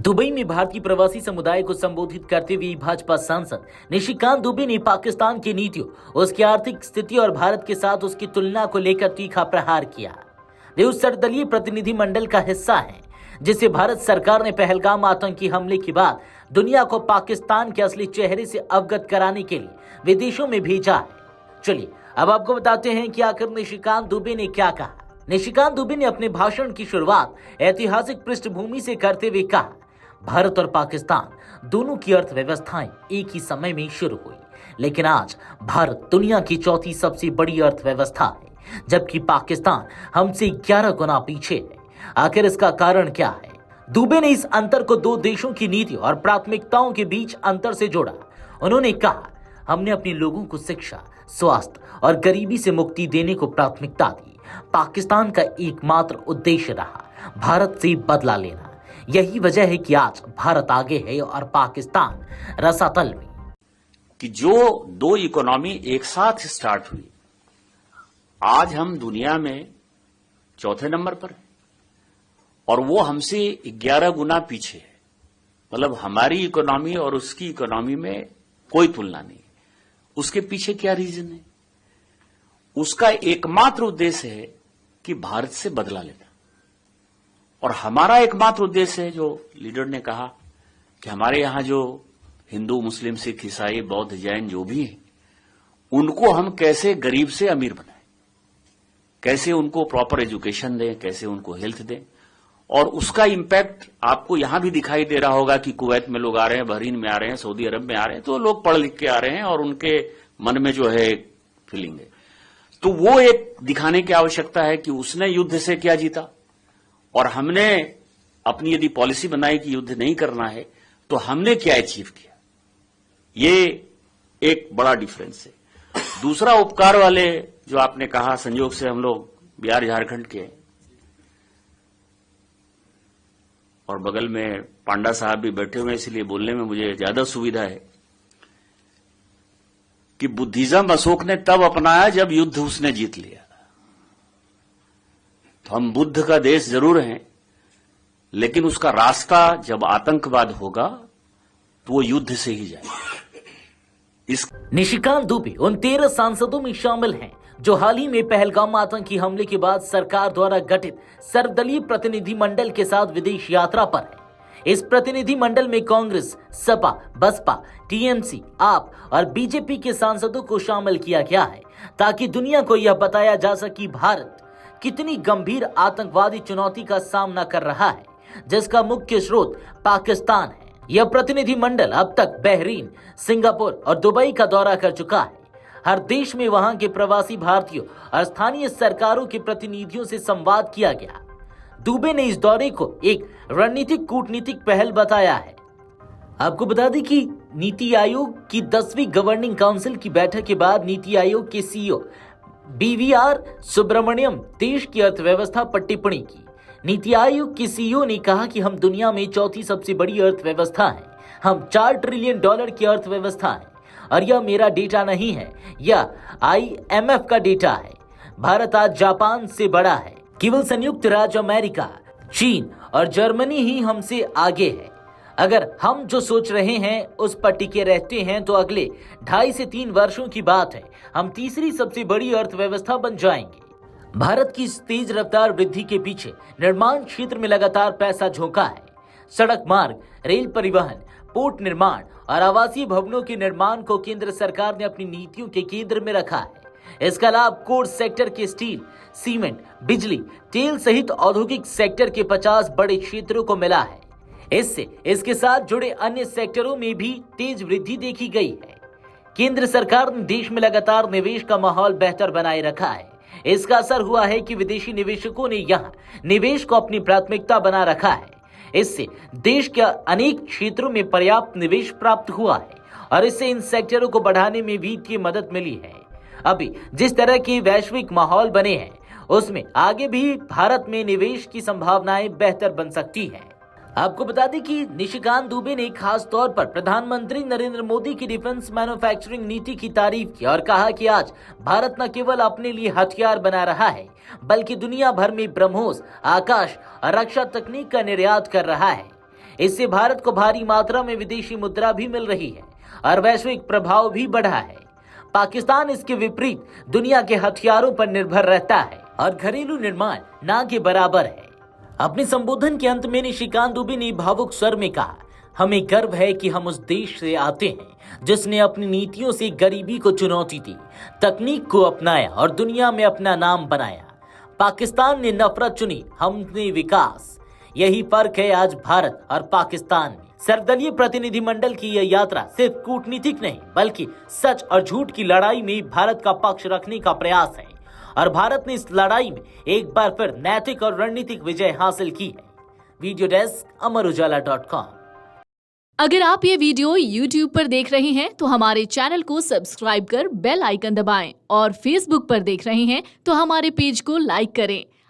Dubai में भारतीय प्रवासी समुदाय को संबोधित करते हुए भाजपा सांसद निशिकांत दुबे ने पाकिस्तान की नीतियों, उसकी आर्थिक स्थिति और भारत के साथ उसकी तुलना को लेकर तीखा प्रहार किया। वे उस सर्वदलीय प्रतिनिधिमंडल का हिस्सा हैं जिसे भारत सरकार ने पहलगाम आतंकी हमले के बाद दुनिया को पाकिस्तान के असली चेहरे से अवगत कराने के लिए विदेशों में भेजा है। चलिए अब आपको बताते हैं कि आखिर निशिकांत दुबे ने क्या कहा। निशिकांत दुबे ने अपने भाषण की शुरुआत ऐतिहासिक पृष्ठभूमि से करते हुए कहा, भारत और पाकिस्तान दोनों की अर्थव्यवस्थाएं एक ही समय में शुरू हुई, लेकिन आज भारत दुनिया की चौथी सबसे बड़ी अर्थव्यवस्था है, जबकि पाकिस्तान हमसे 11 गुना पीछे है। आखिर इसका कारण क्या है? दुबे ने इस अंतर को दो देशों की नीति और प्राथमिकताओं के बीच अंतर से जोड़ा। उन्होंने कहा, हमने अपने लोगों को शिक्षा, स्वास्थ्य और गरीबी से मुक्ति देने को प्राथमिकता दी। पाकिस्तान का एकमात्र उद्देश्य रहा भारत से बदला लेना। यही वजह है कि आज भारत आगे है और पाकिस्तान रसातल में। कि जो दो इकोनॉमी एक साथ स्टार्ट हुई, आज हम दुनिया में चौथे नंबर पर है और वो हमसे 11 गुना पीछे है। मतलब हमारी इकोनॉमी और उसकी इकोनॉमी में कोई तुलना नहीं। उसके पीछे क्या रीजन है? उसका एकमात्र उद्देश्य है कि भारत से बदला लेना, और हमारा एकमात्र उद्देश्य है, जो लीडर ने कहा कि हमारे यहां जो हिंदू, मुस्लिम, सिख, ईसाई, बौद्ध, जैन जो भी हैं, उनको हम कैसे गरीब से अमीर बनाएं, कैसे उनको प्रॉपर एजुकेशन दें, कैसे उनको हेल्थ दें। और उसका इंपैक्ट आपको यहां भी दिखाई दे रहा होगा कि कुवैत में लोग आ रहे हैं, बहरीन में आ रहे हैं, सऊदी अरब में आ रहे हैं, तो लोग पढ़ लिख के आ रहे हैं और उनके मन में जो है फीलिंग है। तो वो एक दिखाने की आवश्यकता है कि उसने युद्ध से क्या जीता, और हमने अपनी यदि पॉलिसी बनाई कि युद्ध नहीं करना है तो हमने क्या अचीव किया। ये एक बड़ा डिफरेंस है। दूसरा, उपकार वाले जो आपने कहा, संयोग से हम लोग बिहार झारखंड के और बगल में पांडा साहब भी बैठे हुए हैं, इसलिए बोलने में मुझे ज्यादा सुविधा है कि बुद्धिज्म अशोक ने तब अपनाया जब युद्ध उसने जीत लिया। तो हम बुद्ध का देश जरूर हैं, लेकिन उसका रास्ता जब आतंकवाद होगा तो वो युद्ध से ही जाएगा। निशिकांत दुबे उन 13 सांसदों में शामिल हैं जो हाल ही में पहलगाम आतंकी हमले के बाद सरकार द्वारा गठित सर्वदलीय प्रतिनिधिमंडल के साथ विदेश यात्रा पर है। इस प्रतिनिधिमंडल में कांग्रेस, सपा, बसपा, टीएमसी, आप और बीजेपी के सांसदों को शामिल किया गया है ताकि दुनिया को यह बताया जा सके भारत कितनी गंभीर आतंकवादी चुनौती का सामना कर रहा है, जिसका मुख्य स्रोत पाकिस्तान है। यह प्रतिनिधिमंडल अब तक बहरीन, सिंगापुर और दुबई का दौरा कर चुका है। हर देश में वहां के प्रवासी भारतीयों और स्थानीय सरकारों के प्रतिनिधियों से संवाद किया गया। दुबे ने इस दौरे को एक रणनीतिक कूटनीतिक पहल बताया है। आपको बता दें कि नीति आयोग की 10वीं गवर्निंग काउंसिल की बैठक के बाद नीति आयोग के सीईओ बीवीआर सुब्रमण्यम देश की अर्थव्यवस्था पर टिप्पणी की। नीति आयोग के सीईओ ने कहा कि हम दुनिया में चौथी सबसे बड़ी अर्थव्यवस्था हैं। हम $4 ट्रिलियन की अर्थव्यवस्था हैं, और यह मेरा डेटा नहीं है, यह IMF का डेटा है। भारत आज जापान से बड़ा है। केवल संयुक्त राज्य अमेरिका, चीन और जर्मनी ही हमसे आगे है। अगर हम जो सोच रहे हैं उस पर टिके रहते हैं तो अगले 2.5 से 3 वर्षों की बात है, हम तीसरी सबसे बड़ी अर्थव्यवस्था बन जाएंगे। भारत की इस तेज रफ्तार वृद्धि के पीछे निर्माण क्षेत्र में लगातार पैसा झोंका है। सड़क मार्ग, रेल परिवहन, पोर्ट निर्माण और आवासीय भवनों के निर्माण को केंद्र सरकार ने अपनी नीतियों के केंद्र में रखा है। इसका लाभ कोर सेक्टर के स्टील, सीमेंट, बिजली, तेल सहित औद्योगिक सेक्टर के 50 बड़े क्षेत्रों को मिला है। इससे इसके साथ जुड़े अन्य सेक्टरों में भी तेज वृद्धि देखी गई है। केंद्र सरकार ने देश में लगातार निवेश का माहौल बेहतर बनाए रखा है। इसका असर हुआ है कि विदेशी निवेशकों ने यहाँ निवेश को अपनी प्राथमिकता बना रखा है। इससे देश के अनेक क्षेत्रों में पर्याप्त निवेश प्राप्त हुआ है और इससे इन सेक्टरों को बढ़ाने में वित्तीय मदद मिली है। अभी जिस तरह के वैश्विक माहौल बने हैं, उसमें आगे भी भारत में निवेश की संभावनाएं बेहतर बन सकती हैं। आपको बता दें कि निशिकांत दुबे ने खास तौर पर प्रधानमंत्री नरेंद्र मोदी की डिफेंस मैन्युफैक्चरिंग नीति की तारीफ की और कहा कि आज भारत न केवल अपने लिए हथियार बना रहा है, बल्कि दुनिया भर में ब्रह्मोस, आकाश और रक्षा तकनीक का निर्यात कर रहा है। इससे भारत को भारी मात्रा में विदेशी मुद्रा भी मिल रही है और वैश्विक प्रभाव भी बढ़ा है। पाकिस्तान इसके विपरीत दुनिया के हथियारों पर निर्भर रहता है और घरेलू निर्माण ना के बराबर है। अपने संबोधन के अंत में निशिकांत दुबे ने भावुक स्वर में कहा, हमें गर्व है कि हम उस देश से आते हैं जिसने अपनी नीतियों से गरीबी को चुनौती दी, तकनीक को अपनाया और दुनिया में अपना नाम बनाया। पाकिस्तान ने नफरत चुनी, हमने विकास। यही फर्क है आज भारत और पाकिस्तान में। सर्वदलीय प्रतिनिधिमंडल की यह यात्रा सिर्फ कूटनीतिक नहीं बल्कि सच और झूठ की लड़ाई में भारत का पक्ष रखने का प्रयास है और भारत ने इस लड़ाई में एक बार फिर नैतिक और रणनीतिक विजय हासिल की है। Video desk amarujala.com। अगर आप ये वीडियो YouTube पर देख रहे हैं तो हमारे चैनल को सब्सक्राइब कर बेल आइकन दबाएं और Facebook पर देख रहे हैं तो हमारे पेज को लाइक करें।